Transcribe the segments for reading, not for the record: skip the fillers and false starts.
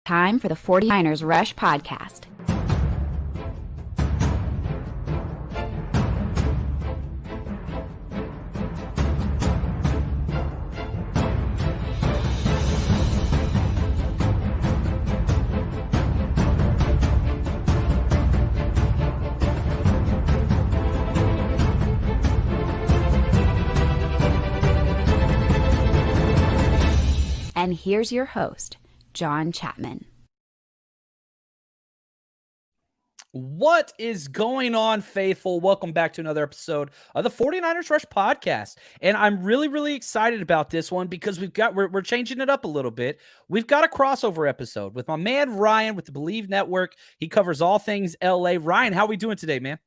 Time for the 49ers Rush podcast. And here's your host, John Chapman. What is going on, faithful? Welcome back to another episode of the 49ers Rush podcast. And I'm really excited about this one because we're changing it up a little bit. We've got a crossover episode with my man Ryan with the Believe Network. He covers all things LA. Ryan, how are we doing today, man?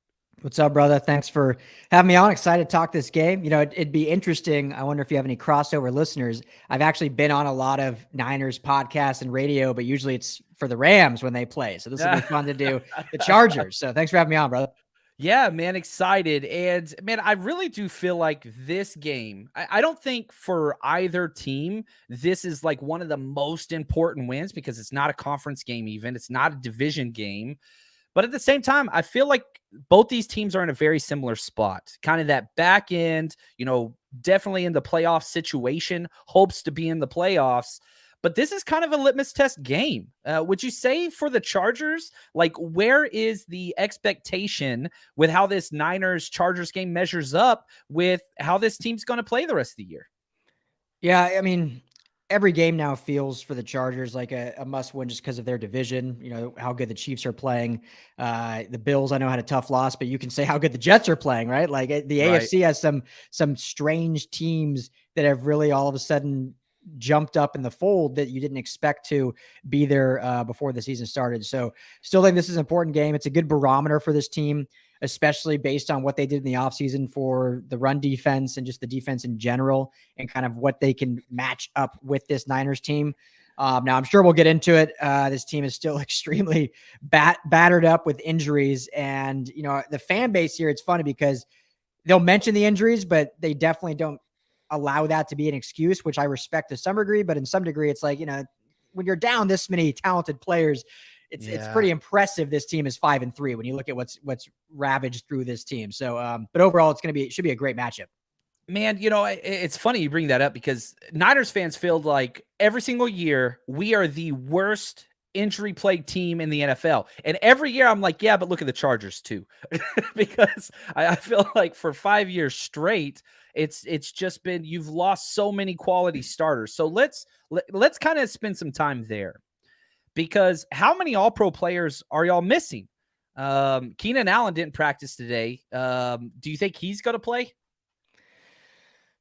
What's up, brother? Thanks for having me on. Excited to talk this game. You know, it'd be interesting. I wonder if you have any crossover listeners. I've actually been on a lot of Niners podcasts and radio, but usually it's for the Rams when they play. So this will be fun to do the Chargers. So thanks for having me on, brother. Yeah, man, excited. And man, I really do feel like this game, I don't think for either team, this is like one of the most important wins because it's not a conference game even. It's not a division game. But at the same time, I feel like both these teams are in a very similar spot. Kind of that back end, you know, definitely in the playoff situation, hopes to be in the playoffs. But this is kind of a litmus test game. Would you say for the Chargers, like where is the expectation with how this Niners-Chargers game measures up with how this team's going to play the rest of the year? Yeah, I mean, every game now feels for the Chargers like a must win just because of their division, you know, how good the Chiefs are playing. The Bills, I know, had a tough loss, but you can say how good the Jets are playing, right? Like the AFC has some strange teams that have really all of a sudden jumped up in the fold that you didn't expect to be there before the season started. So still think this is an important game. It's a good barometer for this team, especially based on what they did in the offseason for the run defense and just the defense in general and kind of what they can match up with this Niners team. Now, I'm sure we'll get into it. This team is still extremely battered up with injuries. And, you know, the fan base here, it's funny because they'll mention the injuries, but they definitely don't allow that to be an excuse, which I respect to some degree. But in some degree, it's like, you know, when you're down this many talented players, it's pretty impressive. This team is 5-3 when you look at what's ravaged through this team. So, but overall, it should be a great matchup. Man, you know, it's funny you bring that up because Niners fans feel like every single year we are the worst injury-plagued team in the NFL. And every year I'm like, yeah, but look at the Chargers too. Because I feel like for 5 years straight, it's just been, you've lost so many quality starters. So let's kind of spend some time there. Because how many all-pro players are y'all missing? Keenan Allen didn't practice today. Do you think he's going to play?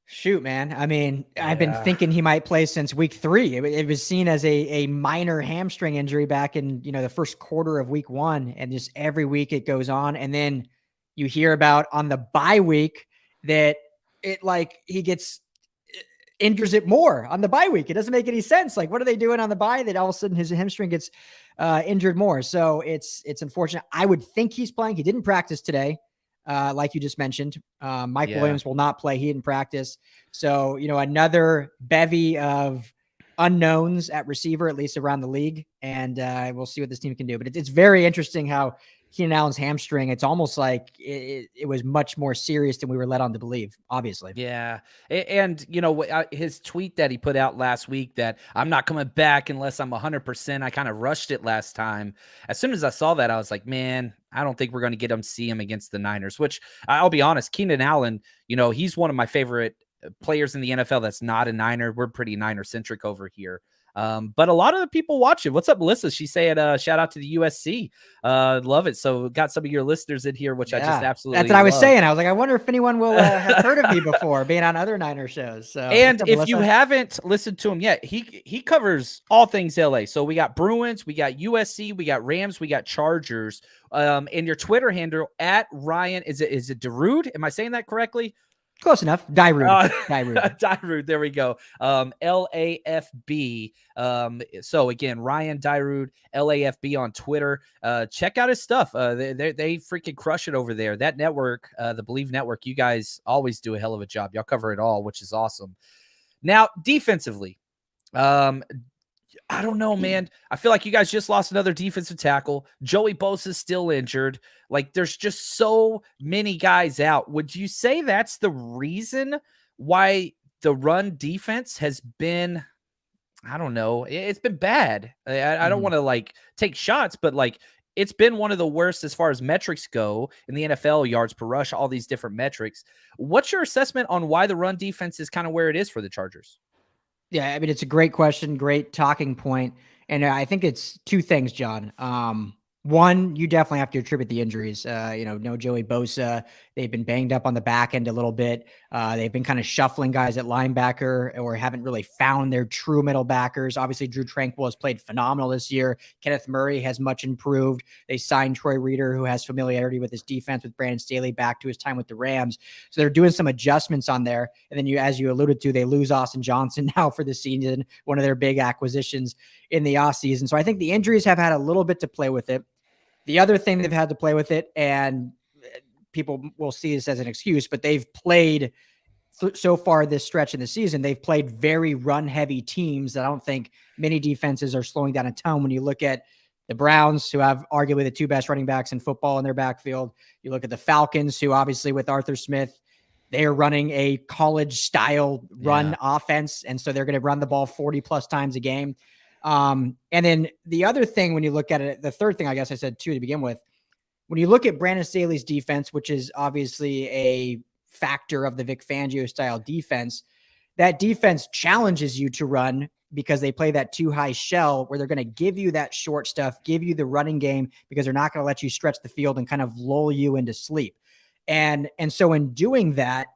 Shoot, man. I mean, I've been thinking he might play since week 3. It was seen as a minor hamstring injury back in, you know, the first quarter of week 1. And just every week it goes on. And then you hear about on the bye week that it like he injures it more on the bye week. It doesn't make any sense. Like, what are they doing on the bye that all of a sudden his hamstring gets injured more? So it's unfortunate. I would think he's playing. He didn't practice today. Like you just mentioned, Mike Williams will not play. He didn't practice. So, you know, another bevy of unknowns at receiver, at least around the league. And we'll see what this team can do. But it's very interesting how Keenan Allen's hamstring, it's almost like it was much more serious than we were led on to believe, obviously. Yeah. And, you know, his tweet that he put out last week that I'm not coming back unless I'm 100%. I kind of rushed it last time. As soon as I saw that, I was like, man, I don't think we're going to see him against the Niners, which I'll be honest, Keenan Allen, you know, he's one of my favorite players in the NFL that's not a Niner. We're pretty Niner centric over here. But a lot of the people watch it. What's up, Melissa? She said, shout out to the USC. Love it. So got some of your listeners in here, which I just absolutely That's what I was saying. I was like, I wonder if anyone will have heard of me before being on other Niner shows. So, and up, if Melissa? You haven't listened to him yet, he covers all things LA. So we got Bruins, we got USC, we got Rams, we got Chargers. And your Twitter handle at Ryan, is it Darude? Am I saying that correctly? Close enough. Darude. Darude. There we go. LAFB. So again, Ryan Darude, LAFB on Twitter. Check out his stuff. They freaking crush it over there. That network, the Believe Network, you guys always do a hell of a job. Y'all cover it all, which is awesome. Now, defensively, I don't know, man. I feel like you guys just lost another defensive tackle. Joey Bosa's still injured. Like, there's just so many guys out. Would you say that's the reason why the run defense has been, I don't know, it's been bad? I don't want to like take shots, but like it's been one of the worst as far as metrics go in the NFL, yards per rush, all these different metrics. What's your assessment on why the run defense is kind of where it is for the Chargers? Yeah, I mean, it's a great question, great talking point. And I think it's two things, John. One, you definitely have to attribute the injuries. No Joey Bosa. They've been banged up on the back end a little bit. They've been kind of shuffling guys at linebacker or haven't really found their true middle backers. Obviously, Drew Tranquill has played phenomenal this year. Kenneth Murray has much improved. They signed Troy Reader, who has familiarity with his defense with Brandon Staley back to his time with the Rams. So they're doing some adjustments on there. And then as you alluded to, they lose Austin Johnson now for the season, one of their big acquisitions in the offseason. So I think the injuries have had a little bit to play with it. The other thing they've had to play with it, and people will see this as an excuse, but they've played so far this stretch in the season, they've played very run-heavy teams that I don't think many defenses are slowing down a ton. When you look at the Browns, who have arguably the two best running backs in football in their backfield, you look at the Falcons, who obviously with Arthur Smith, they are running a college-style run offense, and so they're going to run the ball 40-plus times a game. And then the other thing, when you look at it, the third thing, I guess I said too to begin with, when you look at Brandon Staley's defense, which is obviously a factor of the Vic Fangio style defense, that defense challenges you to run because they play that too high shell where they're going to give you that short stuff, give you the running game because they're not going to let you stretch the field and kind of lull you into sleep. And so in doing that,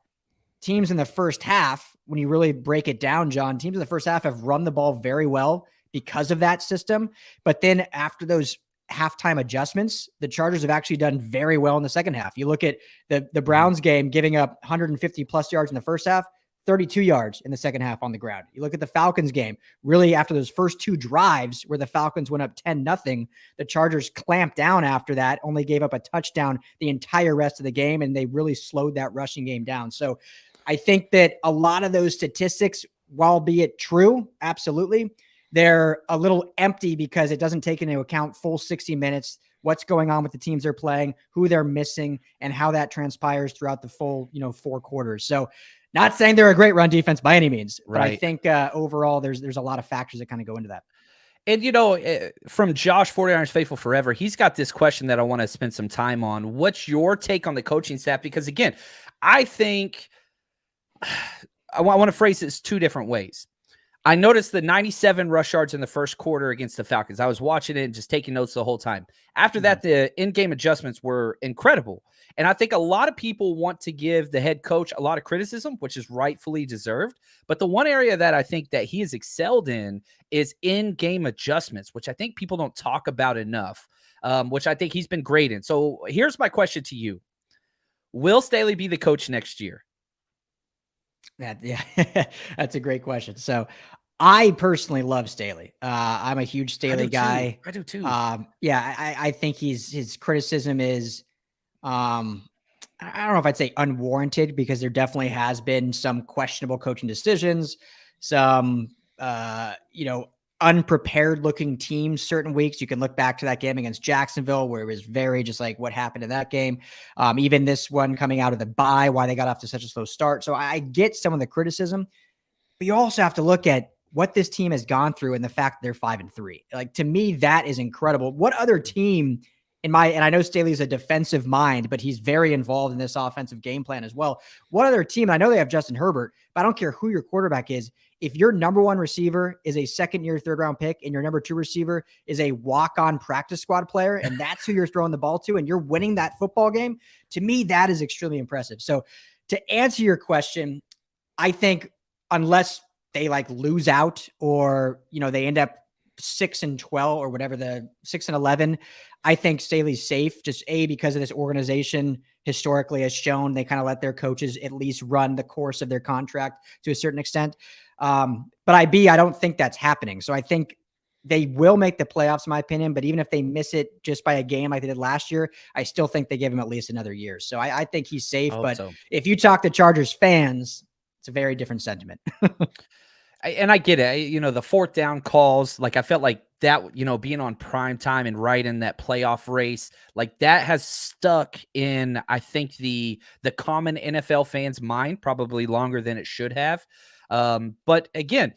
teams in the first half, when you really break it down, John, teams in the first half have run the ball very well because of that system. But then after those halftime adjustments, the Chargers have actually done very well in the second half. You look at the Browns game, giving up 150 plus yards in the first half, 32 yards in the second half on the ground. You look at the Falcons game, really after those first two drives where the Falcons went up 10-0, the Chargers clamped down after that, only gave up a touchdown the entire rest of the game, and they really slowed that rushing game down. So I think that a lot of those statistics, while be it true, absolutely, they're a little empty because it doesn't take into account full 60 minutes, what's going on with the teams they're playing, who they're missing, and how that transpires throughout the full, 4 quarters. So not saying they're a great run defense by any means, but I think overall there's a lot of factors that kind of go into that. And, from Josh, 49ers Faithful Forever, he's got this question that I want to spend some time on. What's your take on the coaching staff? Because, again, I think I want to phrase this two different ways. I noticed the 97 rush yards in the first quarter against the Falcons. I was watching it and just taking notes the whole time. After that, the in-game adjustments were incredible. And I think a lot of people want to give the head coach a lot of criticism, which is rightfully deserved. But the one area that I think that he has excelled in is in-game adjustments, which I think people don't talk about enough, which I think he's been great in. So here's my question to you. Will Staley be the coach next year? That's a great question. So I personally love Staley. I'm a huge Staley guy. I do too. I think his criticism is, I don't know if I'd say unwarranted, because there definitely has been some questionable coaching decisions, some, unprepared looking teams certain weeks. You can look back to that game against Jacksonville where it was very just like what happened in that game. Even this one coming out of the bye, why they got off to such a slow start. So I get some of the criticism, but you also have to look at what this team has gone through and the fact that they're 5-3. Like, to me, that is incredible. What other team and I know Staley's a defensive mind, but he's very involved in this offensive game plan as well. What other team? I know they have Justin Herbert, but I don't care who your quarterback is. If your number one receiver is a second-year, third-round pick, and your number two receiver is a walk-on practice squad player, and that's who you're throwing the ball to, and you're winning that football game, to me, that is extremely impressive. So to answer your question, I think unless they lose out or, they end up 6-12 or whatever, the 6-11, I think Staley's safe, just because of this organization historically has shown they kind of let their coaches at least run the course of their contract to a certain extent. But I don't think that's happening. So I think they will make the playoffs, in my opinion, but even if they miss it just by a game like they did last year, I still think they give him at least another year. So I think he's safe, but if you talk to Chargers fans, it's a very different sentiment. And I get it. The fourth down calls, like I felt like that, being on prime time and right in that playoff race, like that has stuck in, I think, the common NFL fan's mind probably longer than it should have. But again,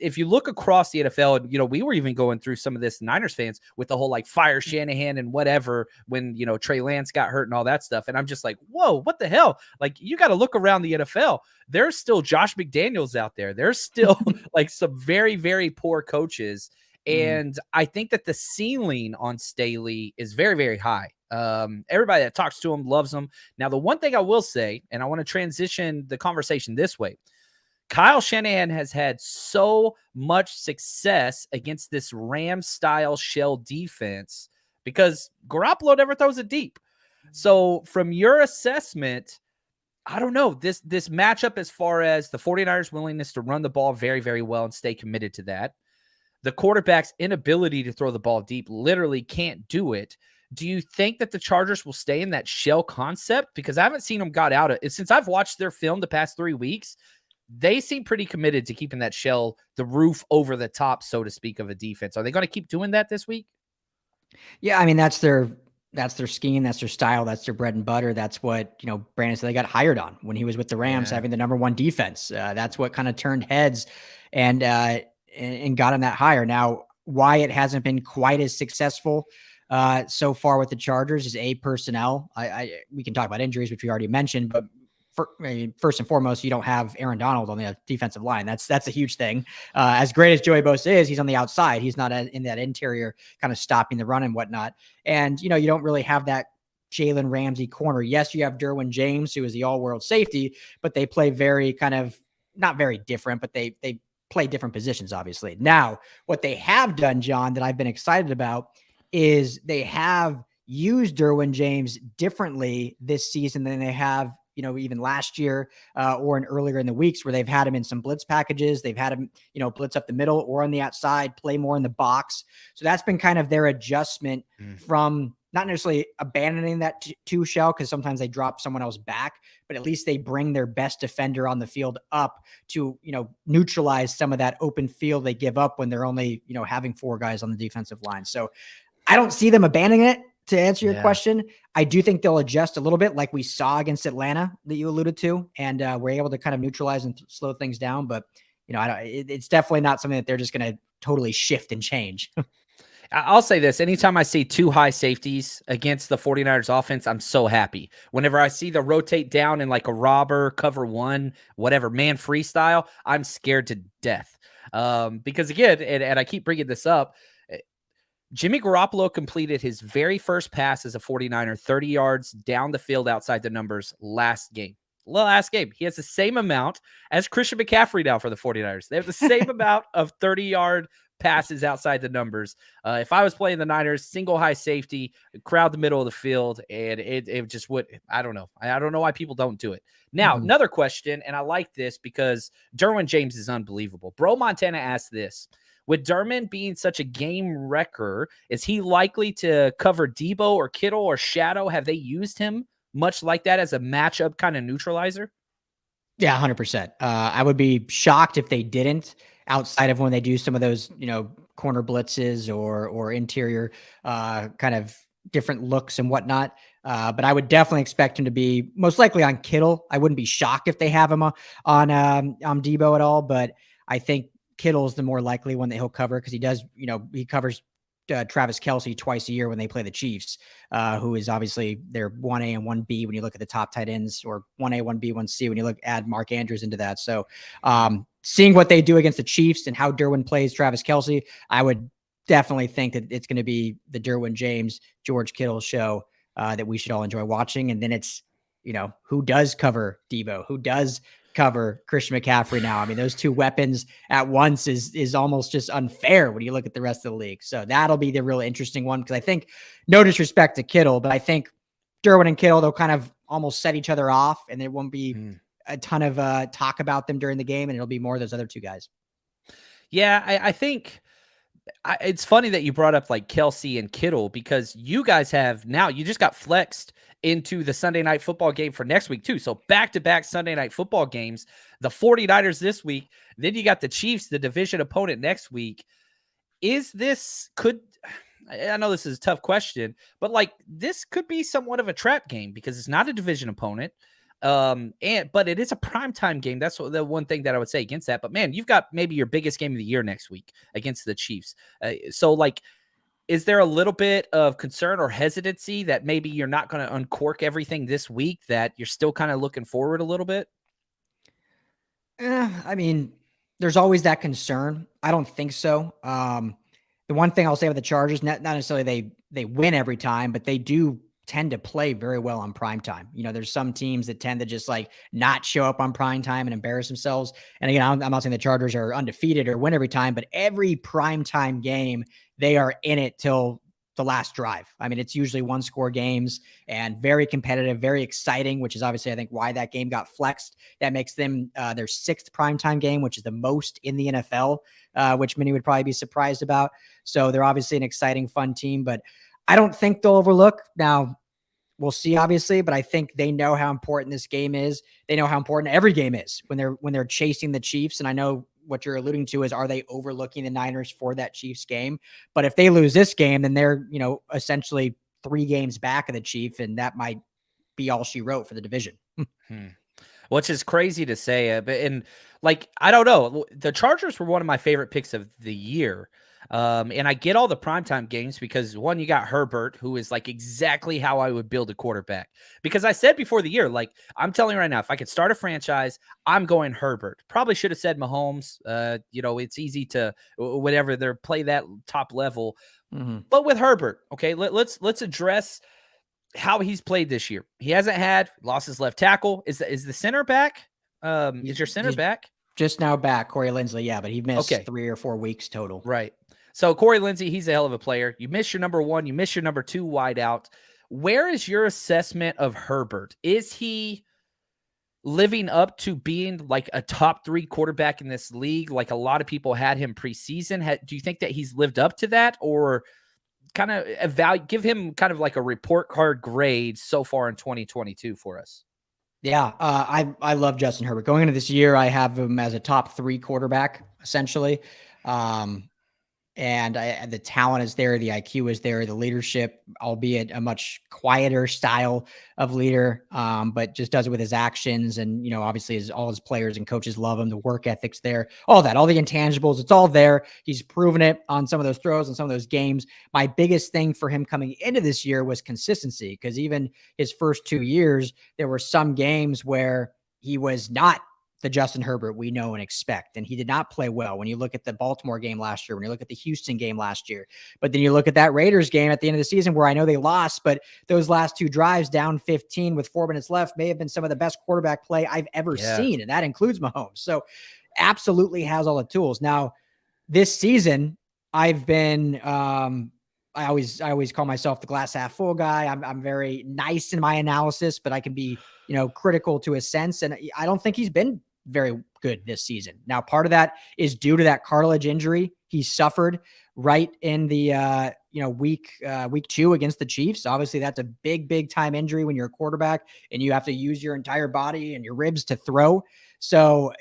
if you look across the NFL, and we were even going through some of this Niners fans with the whole like fire Shanahan and whatever when Trey Lance got hurt and all that stuff, and I'm just like, whoa, what the hell? Like, you got to look around the NFL. There's still Josh McDaniels out there. There's still like some very, very poor coaches. And I think that the ceiling on Staley is very, very high. Everybody that talks to him loves him. Now, the one thing I will say, and I want to transition the conversation this way, Kyle Shanahan has had so much success against this Rams-style shell defense because Garoppolo never throws it deep. So from your assessment, I don't know, this matchup as far as the 49ers' willingness to run the ball very, very well and stay committed to that, the quarterback's inability to throw the ball deep, literally can't do it. Do you think that the Chargers will stay in that shell concept? Because I haven't seen them got out of it. Since I've watched their film the past 3 weeks, they seem pretty committed to keeping that shell, the roof over the top, so to speak, of a defense. Are they going to keep doing that this week? Yeah, I mean, that's their scheme, that's their style, that's their bread and butter. That's what, Brandon said they got hired on when he was with the Rams, having the number one defense. That's what kind of turned heads and got him that hire. Now, why it hasn't been quite as successful so far with the Chargers is personnel. We can talk about injuries, which we already mentioned, but first and foremost, you don't have Aaron Donald on the defensive line. That's a huge thing. As great as Joey Bosa is, he's on the outside. He's not in that interior kind of stopping the run and whatnot. And, you don't really have that Jalen Ramsey corner. Yes, you have Derwin James, who is the all-world safety, but they play very kind of not very different, but they play different positions, obviously. Now, what they have done, John, that I've been excited about is they have used Derwin James differently this season than they have even last year or earlier in the weeks where they've had him in some blitz packages. They've had him, blitz up the middle or on the outside, play more in the box. So that's been kind of their adjustment from not necessarily abandoning that two shell, because sometimes they drop someone else back, but at least they bring their best defender on the field up to, neutralize some of that open field they give up when they're only, having 4 guys on the defensive line. So I don't see them abandoning it. To answer your question, I do think they'll adjust a little bit like we saw against Atlanta that you alluded to, and we're able to kind of neutralize and slow things down. But, it's definitely not something that they're just going to totally shift and change. I'll say this. Anytime I see 2 high safeties against the 49ers offense, I'm so happy. Whenever I see the rotate down in like a robber, cover 1, whatever, man freestyle, I'm scared to death. Because again, and I keep bringing this up, Jimmy Garoppolo completed his very first pass as a 49er, 30 yards down the field outside the numbers last game. He has the same amount as Christian McCaffrey now for the 49ers. They have the same amount of 30-yard passes outside the numbers. If I was playing the Niners, single high safety, crowd the middle of the field, and it just would, I don't know. I don't know why people don't do it. Now, another question, and I like this because Derwin James is unbelievable. Bro Montana asked this. With Derwin being such a game wrecker, is he likely to cover Debo or Kittle or Shadow? Have they used him much like that as a matchup kind of neutralizer? Yeah, 100%. I would be shocked if they didn't, outside of when they do some of those, corner blitzes or interior kind of different looks and whatnot. But I would definitely expect him to be most likely on Kittle. I wouldn't be shocked if they have him on Debo at all, but I think Kittle is the more likely one that he'll cover because he does, he covers Travis Kelce twice a year when they play the Chiefs, who is obviously their 1A and 1B when you look at the top tight ends, or 1A, 1B, 1C when you add Mark Andrews into that. So seeing what they do against the Chiefs and how Derwin plays Travis Kelce, I would definitely think that it's going to be the Derwin James, George Kittle show that we should all enjoy watching. And then it's, who does cover Debo? Who does cover Christian McCaffrey now? I mean, those 2 weapons at once is almost just unfair when you look at the rest of the league. So that'll be the real interesting one, because I think, no disrespect to Kittle, but I think Derwin and Kittle, they'll kind of almost set each other off, and there won't be a ton of talk about them during the game, and it'll be more of those other 2 guys. Yeah, I think It's funny that you brought up like Kelsey and Kittle, because you guys you just got flexed into the Sunday night football game for next week too. So back-to-back Sunday night football games, the 49ers this week, then you got the Chiefs, the division opponent next week. I know this is a tough question, but like this could be somewhat of a trap game because it's not a division opponent. But it is a primetime game. That's the one thing that I would say against that. But man, you've got maybe your biggest game of the year next week against the Chiefs. So like, is there a little bit of concern or hesitancy that maybe you're not going to uncork everything this week, that you're still kind of looking forward a little bit? I mean, there's always that concern. I don't think so. The one thing I'll say with the Chargers, not necessarily they win every time, but they do tend to play very well on prime time. You know, there's some teams that tend to just like not show up on prime time and embarrass themselves. And again, I'm not saying the Chargers are undefeated or win every time, but every prime time game, they are in it till the last drive. I mean, it's usually 1-score games and very competitive, very exciting, which is obviously, I think, why that game got flexed. That makes them their 6th primetime game, which is the most in the NFL, which many would probably be surprised about. So they're obviously an exciting, fun team, but I don't think they'll overlook. Now, we'll see, obviously, but I think they know how important this game is. They know how important every game is when they're chasing the Chiefs. And I know what you're alluding to is, are they overlooking the Niners for that Chiefs game? But if they lose this game, then they're, essentially 3 games back of the Chiefs, and that might be all she wrote for the division. Which is crazy to say, and like, I don't know. The Chargers were one of my favorite picks of the year. And I get all the primetime games because, one, you got Herbert, who is like exactly how I would build a quarterback. Because I said before the year, like, I'm telling you right now, if I could start a franchise, I'm going Herbert. Probably should have said Mahomes. It's easy to whatever they're play that top level. Mm-hmm. But with Herbert, okay, let's address how he's played this year. He hasn't lost his left tackle. Is the center back? Is your center back? Just now back, Corey Linsley, yeah, but he missed 3 or 4 weeks total. Right. So Corey Lindsey, he's a hell of a player. You miss your number 1, you miss your number 2 wideout. Where is your assessment of Herbert? Is he living up to being like a top 3 quarterback in this league, like a lot of people had him preseason? Do you think that he's lived up to that, or kind of give him kind of like a report card grade so far in 2022 for us? Yeah, I love Justin Herbert. Going into this year, I have him as a top 3 quarterback, essentially. And the talent is there, the IQ is there, the leadership, albeit a much quieter style of leader, but just does it with his actions. And, obviously all his players and coaches love him. The work ethic's there, all the intangibles, it's all there. He's proven it on some of those throws and some of those games. My biggest thing for him coming into this year was consistency, because even his first 2 years, there were some games where he was not the Justin Herbert we know and expect. And he did not play well when you look at the Baltimore game last year, when you look at the Houston game last year. But then you look at that Raiders game at the end of the season, where I know they lost, but those last 2 drives down 15 with 4 minutes left may have been some of the best quarterback play I've ever seen. And that includes Mahomes. So absolutely has all the tools. Now, this season, I've been, I always call myself the glass half full guy. I'm very nice in my analysis, but I can be, critical to a sense. And I don't think he's been very good this season. Now, part of that is due to that cartilage injury he suffered right in the, week 2 against the Chiefs. Obviously, that's a big time injury when you're a quarterback and you have to use your entire body and your ribs to throw. So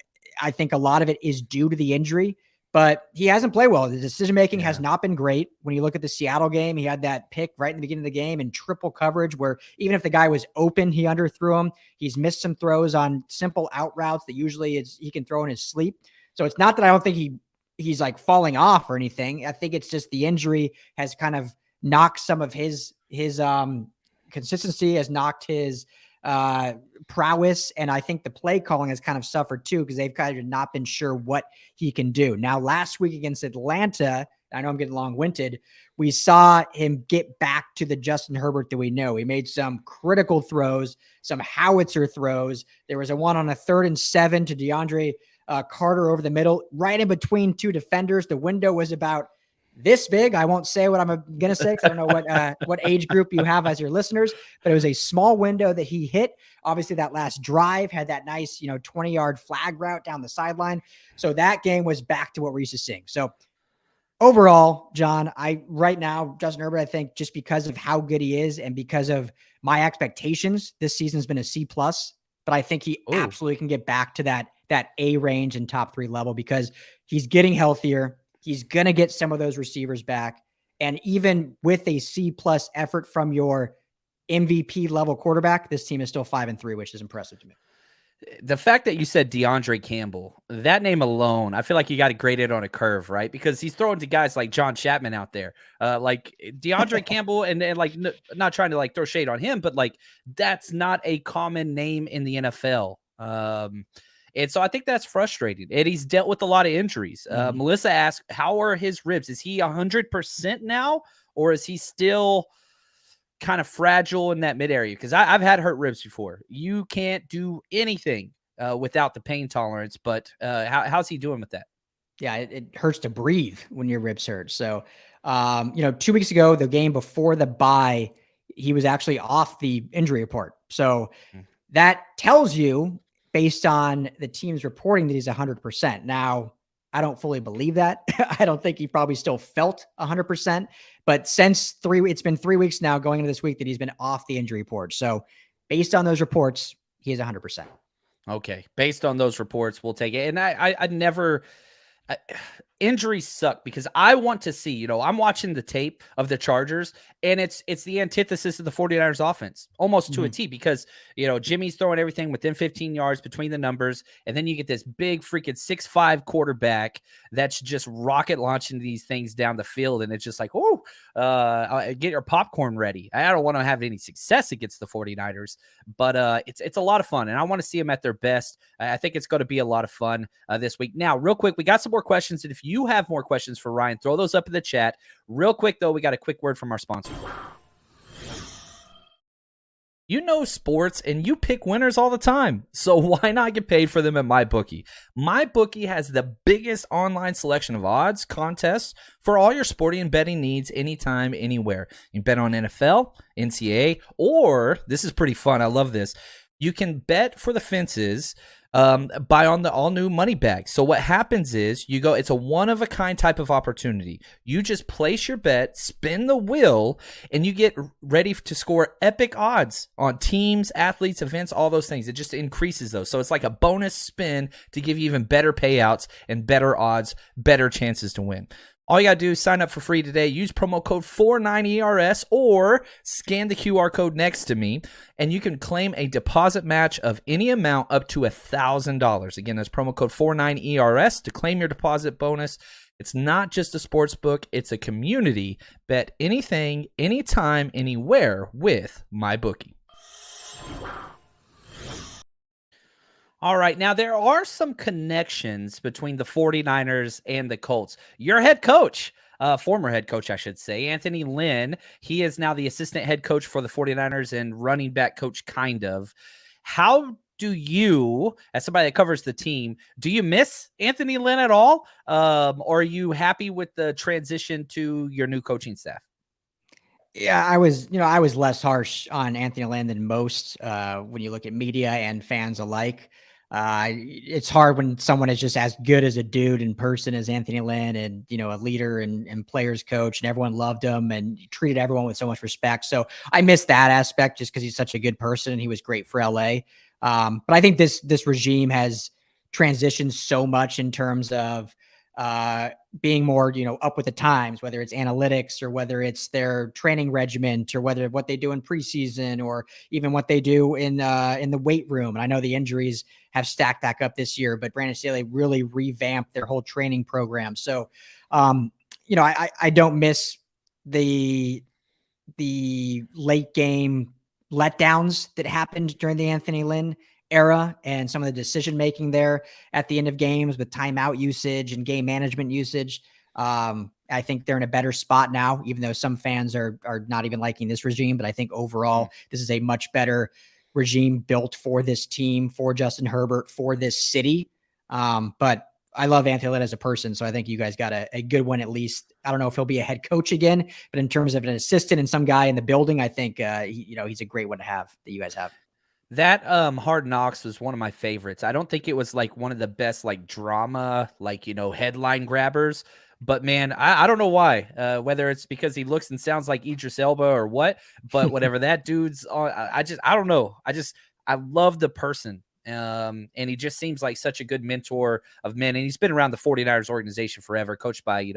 I think a lot of it is due to the injury. But he hasn't played well. The decision-making has not been great. When you look at the Seattle game, he had that pick right in the beginning of the game in triple coverage where even if the guy was open, he underthrew him. He's missed some throws on simple out routes that usually he can throw in his sleep. So it's not that I don't think he's like falling off or anything. I think it's just the injury has kind of knocked some of his consistency, has knocked his prowess. And I think the play calling has kind of suffered too, because they've kind of not been sure what he can do. Now, last week against Atlanta, I know I'm getting long-winded, we saw him get back to the Justin Herbert that we know. He made some critical throws, some howitzer throws. There was a one on a 3rd and 7 to DeAndre Carter over the middle, right in between 2 defenders. The window was about this big. I won't say what I'm going to say because I don't know what age group you have as your listeners, but it was a small window that he hit. Obviously, that last drive had that nice, 20-yard flag route down the sideline. So that game was back to what we're used to seeing. So Overall, John, right now, Justin Herbert, I think just because of how good he is and because of my expectations, this season's been a C plus, but I think he Oh, absolutely can get back to that A range and top 3 level because he's getting healthier. He's going to get some of those receivers back. And even with a C plus effort from your MVP level quarterback, this team is still 5-3, which is impressive to me. the fact that you said DeAndre Campbell, that name alone, I feel like you got to grade it on a curve, right? Because he's throwing to guys like John Chapman out there, like DeAndre Campbell, and like not trying to like throw shade on him, but like that's not a common name in the NFL. And so I think that's frustrating. And he's dealt with a lot of injuries. Melissa asked, "How are his ribs? Is he 100% now, or is he still kind of fragile in that mid area?" Because I've had hurt ribs before. You can't do anything without the pain tolerance. But how's he doing with that? Yeah, it hurts to breathe when your ribs hurt. So, 2 weeks ago, the game before the bye, he was actually off the injury report. So that tells you, based on the team's reporting, that he's 100%. Now, I don't fully believe that. I don't think he probably still felt 100%. But since it's been 3 weeks now going into this week that he's been off the injury report. So based on those reports, he is 100%. Okay, based on those reports, we'll take it. And I never. Injuries suck because I want to see, I'm watching the tape of the Chargers and it's the antithesis of the 49ers offense almost to a T because, Jimmy's throwing everything within 15 yards between the numbers. And then you get this big freaking 6'5" quarterback that's just rocket launching these things down the field. And it's just like, get your popcorn ready. I don't want to have any success against the 49ers, but it's a lot of fun. And I want to see them at their best. I think it's going to be a lot of fun this week. Now, real quick, we got some more questions. And if you have more questions for Ryan, throw those up in the chat. Real quick, though, we got a quick word from our sponsor. You know sports and you pick winners all the time, so why not get paid for them at MyBookie? MyBookie has the biggest online selection of odds, contests for all your sporting and betting needs anytime, anywhere. You can bet on NFL, NCAA, or, this is pretty fun, I love this, you can bet for the fences buy on the all-new money bag. So what happens is it's a one-of-a-kind type of opportunity. You just place your bet, spin the wheel, and you get ready to score epic odds on teams, athletes, events, all those things. It just increases those. So it's like a bonus spin to give you even better payouts and better odds, better chances to win. All you got to do is sign up for free today. Use promo code 49ERS or scan the QR code next to me, and you can claim a deposit match of any amount up to $1,000. Again, that's promo code 49ERS to claim your deposit bonus. It's not just a sports book. It's a community. Bet anything, anytime, anywhere with MyBookie. All right. Now, there are some connections between the 49ers and the Colts. Your head coach, former head coach, I should say, Anthony Lynn, he is now the assistant head coach for the 49ers and running back coach, kind of. How do you, as somebody that covers the team, do you miss Anthony Lynn at all? Or are you happy with the transition to your new coaching staff? Yeah, I was less harsh on Anthony Lynn than most when you look at media and fans alike. It's hard when someone is just as good as a dude in person as Anthony Lynn and, a leader and players coach, and everyone loved him and treated everyone with so much respect. So I miss that aspect just because he's such a good person and he was great for LA. But I think this regime has transitioned so much in terms of being more, up with the times, whether it's analytics or whether it's their training regiment or whether what they do in preseason or even what they do in the weight room. And I know the injuries have stacked back up this year, but Brandon Staley really revamped their whole training program. So, I don't miss the late game letdowns that happened during the Anthony Lynn era and some of the decision making there at the end of games with timeout usage and game management usage. I think they're in a better spot now, even though some fans are not even liking this regime. But I think overall, this is a much better regime built for this team, for Justin Herbert, for this city. But I love Anthony Lynn as a person, so I think you guys got a good one at least. I don't know if he'll be a head coach again, but in terms of an assistant and some guy in the building, I think he's a great one to have that you guys have. That Hard Knocks was one of my favorites. I don't think it was like one of the best like drama, like, headline grabbers, But man, I don't know why, whether it's because he looks and sounds like Idris Elba or what, but whatever that dude's on, I don't know. I love the person. And he just seems like such a good mentor of men. And he's been around the 49ers organization forever, coached by,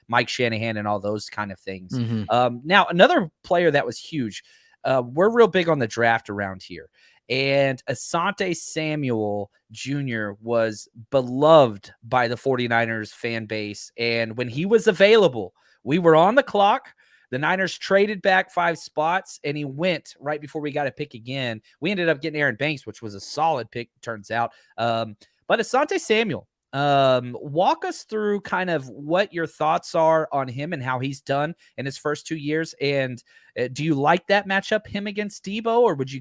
Mike Shanahan and all those kind of things. Mm-hmm. Now, another player that was huge, we're real big on the draft around here. And Asante Samuel Jr. was beloved by the 49ers fan base. And when he was available, we were on the clock. The Niners traded back 5 spots, and he went right before we got a pick again. We ended up getting Aaron Banks, which was a solid pick, turns out. But Asante Samuel, walk us through kind of what your thoughts are on him and how he's done in his first 2 years. And do you like that matchup, him against Debo, or would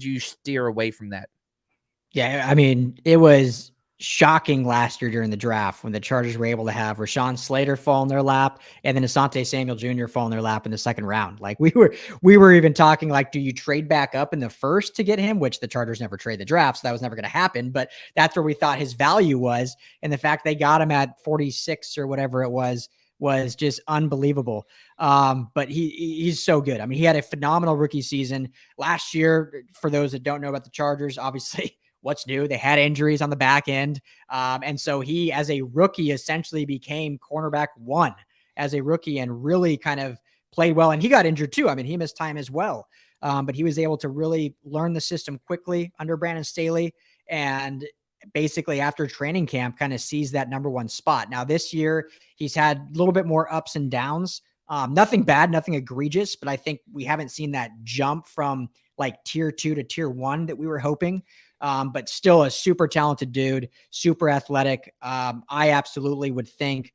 you steer away from that? Yeah, I mean, it was shocking last year during the draft when the Chargers were able to have Rashawn Slater fall in their lap and then Asante Samuel Jr. fall in their lap in the second round. Like we were even talking like, do you trade back up in the first to get him? Which the Chargers never trade the draft, so that was never going to happen. But that's where we thought his value was, and the fact they got him at 46 or whatever it was just unbelievable. But he's so good. I mean, he had a phenomenal rookie season last year. For those that don't know about the Chargers, obviously. What's new? They had injuries on the back end. And so he, as a rookie, essentially became cornerback 1 as a rookie and really kind of played well. And he got injured too. I mean, he missed time as well. But he was able to really learn the system quickly under Brandon Staley. And basically after training camp kind of sees that number 1 spot. Now this year he's had a little bit more ups and downs. Nothing bad, nothing egregious, but I think we haven't seen that jump from like tier 2 to tier 1 that we were hoping. But still a super talented dude, super athletic. I absolutely would think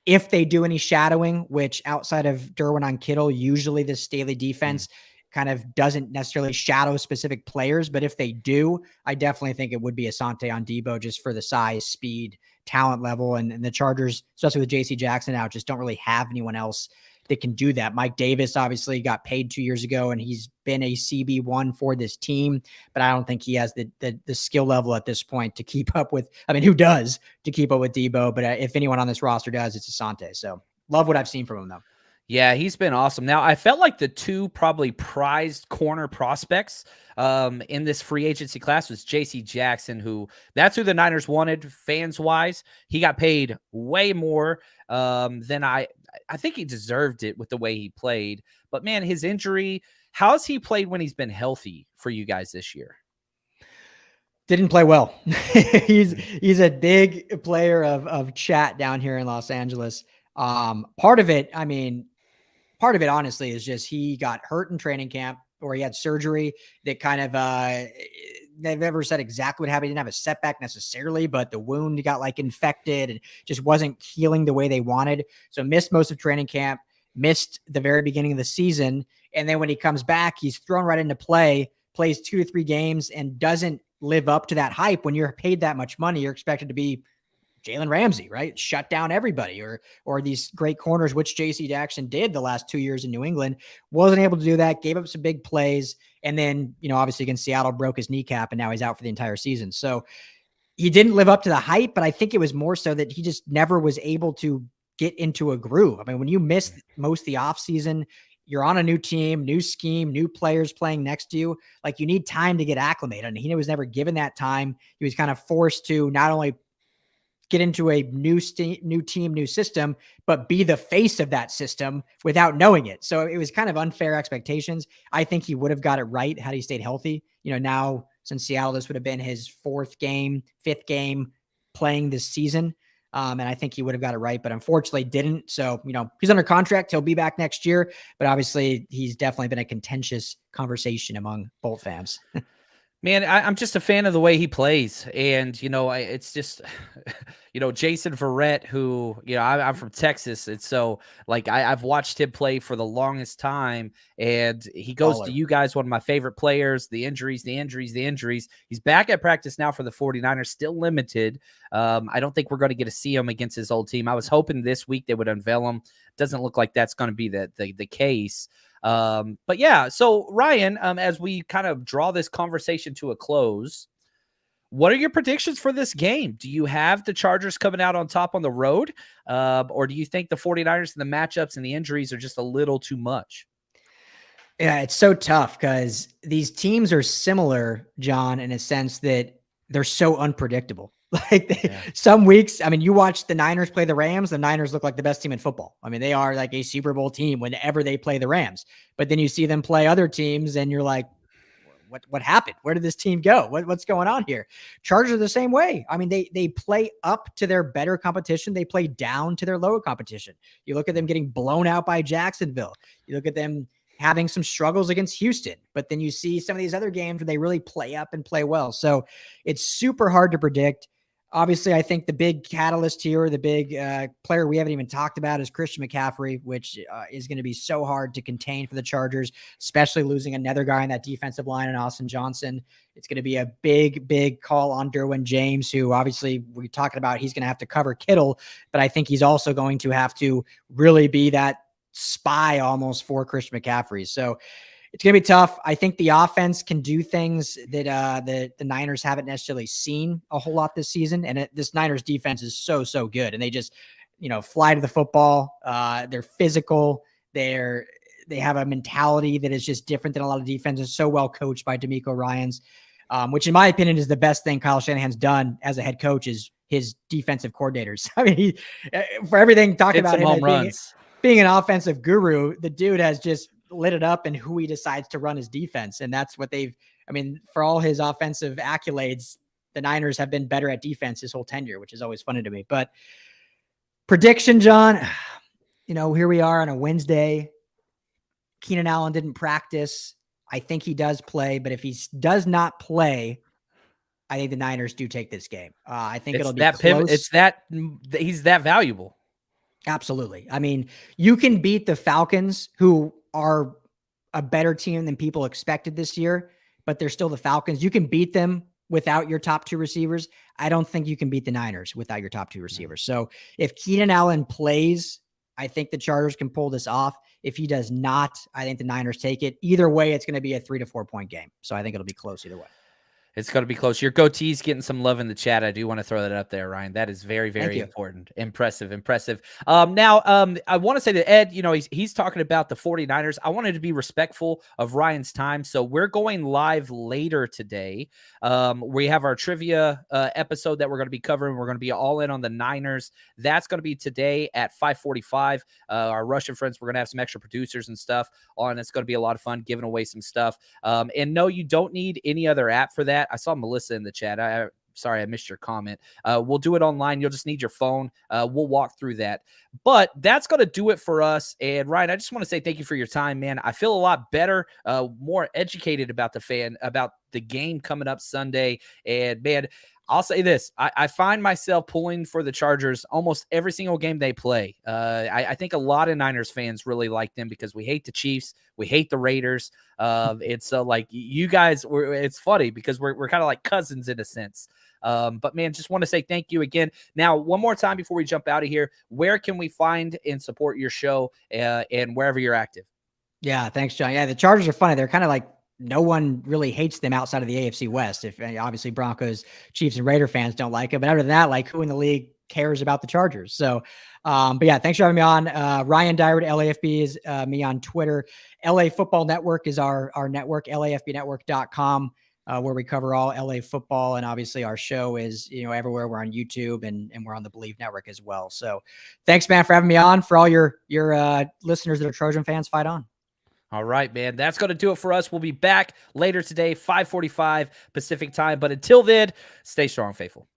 if they do any shadowing, which outside of Derwin on Kittle, usually the Staley defense kind of doesn't necessarily shadow specific players. But if they do, I definitely think it would be Asante on Debo just for the size, speed, talent level. And the Chargers, especially with JC Jackson out, just don't really have anyone else that can do that. Mike Davis obviously got paid 2 years ago and he's been a CB1 for this team, but I don't think he has the skill level at this point to keep up with, I mean, who does to keep up with Debo, but if anyone on this roster does, it's Asante. So love what I've seen from him though. Yeah, he's been awesome. Now, I felt like the 2 probably prized corner prospects in this free agency class was J.C. Jackson, that's who the Niners wanted fans-wise. He got paid way more than I think he deserved it with the way he played. But, man, his injury, how's he played when he's been healthy for you guys this year? Didn't play well. He's a big player of chat down here in Los Angeles. Part of it, honestly, is just he got hurt in training camp or he had surgery that kind of, they've never said exactly what happened. He didn't have a setback necessarily, but the wound got like infected and just wasn't healing the way they wanted. So missed most of training camp, missed the very beginning of the season. And then when he comes back, he's thrown right into play, plays 2 to 3 games and doesn't live up to that hype. When you're paid that much money, you're expected to be Jalen Ramsey, right? Shut down everybody or these great corners, which JC Jackson did the last 2 years in New England, wasn't able to do that, gave up some big plays. And then, obviously against Seattle broke his kneecap and now he's out for the entire season. So he didn't live up to the hype, but I think it was more so that he just never was able to get into a groove. I mean, when you miss most of the offseason, you're on a new team, new scheme, new players playing next to you. Like you need time to get acclimated. And he was never given that time. He was kind of forced to not only get into a new team, new system, but be the face of that system without knowing it. So it was kind of unfair expectations. I think he would have got it right had he stayed healthy. Now since Seattle, this would have been his 5th game playing this season. And I think he would have got it right, but unfortunately didn't. So, he's under contract. He'll be back next year, but obviously he's definitely been a contentious conversation among Bolt fans. Man, I'm just a fan of the way he plays. And, it's just, Jason Verrett, who, I'm from Texas. And so, like, I've watched him play for the longest time. And he goes to you guys, one of my favorite players, the injuries. He's back at practice now for the 49ers, still limited. I don't think we're going to get to see him against his old team. I was hoping this week they would unveil him. Doesn't look like that's going to be the case. But yeah, so Ryan, as we kind of draw this conversation to a close, What are your predictions for this game? Do you have the Chargers coming out on top on the road? Or do you think the 49ers and the matchups and the injuries are just a little too much? Yeah, it's so tough because these teams are similar, John, in a sense that they're so unpredictable. Some weeks, I mean, you watch the Niners play the Rams, the Niners look like the best team in football. I mean, they are like a Super Bowl team whenever they play the Rams. But then you see them play other teams and you're like, what happened? Where did this team go? What's going on here? Chargers are the same way. I mean, they play up to their better competition. They play down to their lower competition. You look at them getting blown out by Jacksonville. You look at them having some struggles against Houston, but then you see some of these other games where they really play up and play well. So it's super hard to predict. Obviously, I think the big catalyst here, the big player we haven't even talked about is Christian McCaffrey, which is going to be so hard to contain for the Chargers, especially losing another guy on that defensive line in Austin Johnson. It's going to be a big call on Derwin James, who obviously we're talking about he's going to have to cover Kittle, but I think he's also going to have to really be that spy almost for Christian McCaffrey. So it's going to be tough. I think the offense can do things that the Niners haven't necessarily seen a whole lot this season. And this Niners defense is so good. And they just, fly to the football. They're physical. They have a mentality that is just different than a lot of defenses. So well coached by DeMeco Ryans, which in my opinion is the best thing Kyle Shanahan's done as a head coach is his defensive coordinators. I mean, for everything talking about him home runs. Being an offensive guru, the dude has just lit it up in who he decides to run his defense. And that's what for all his offensive accolades, the Niners have been better at defense his whole tenure, which is always funny to me. But prediction, John, here we are on a Wednesday. Keenan Allen didn't practice. I think he does play, but if he does not play, I think the Niners do take this game. I think it'll be close. He's that valuable. Absolutely. I mean, you can beat the Falcons, who are a better team than people expected this year, but they're still the Falcons. You can beat them without your top two receivers. I don't think you can beat the Niners without your top two receivers. So if Keenan Allen plays, I think the Chargers can pull this off. If he does not, I think the Niners take it. Either way, it's going to be a 3 to 4 point game. So I think it'll be close either way. It's going to be close. Your goatee's getting some love in the chat. I do want to throw that up there, Ryan. That is very important. Impressive. Now, I want to say that Ed, he's talking about the 49ers. I wanted to be respectful of Ryan's time. So we're going live later today. We have our trivia episode that we're going to be covering. We're going to be all in on the Niners. That's going to be today at 5:45. Our Russian friends, we're going to have some extra producers and stuff on. It's going to be a lot of fun giving away some stuff. And no, you don't need any other app for that. I saw Melissa in the chat. Sorry, I missed your comment. We'll do it online. You'll just need your phone. We'll walk through that. But that's going to do it for us. And Ryan, I just want to say thank you for your time, man. I feel a lot better, more educated about the game coming up Sunday. And man, I'll say this. I find myself pulling for the Chargers almost every single game they play. I think a lot of Niners fans really like them because we hate the Chiefs. We hate the Raiders. It's like you guys, it's funny because we're kind of like cousins in a sense. But man, just want to say thank you again. Now, one more time before we jump out of here, where can we find and support your show and wherever you're active? Yeah, thanks, John. Yeah, the Chargers are funny. They're kind of like no one really hates them outside of the AFC West. If obviously Broncos, Chiefs, and Raider fans don't like them, but other than that, like who in the league cares about the Chargers? So, but yeah, thanks for having me on. Ryan Dyrud, LAFB is me on Twitter. LA Football Network is our network, lafbnetwork.com, where we cover all LA football. And obviously our show is, everywhere. We're on YouTube and we're on the Believe Network as well. So thanks, man, for having me on. For all your listeners that are Trojan fans, fight on. All right, man. That's going to do it for us. We'll be back later today, 5:45 Pacific time. But until then, stay strong, faithful.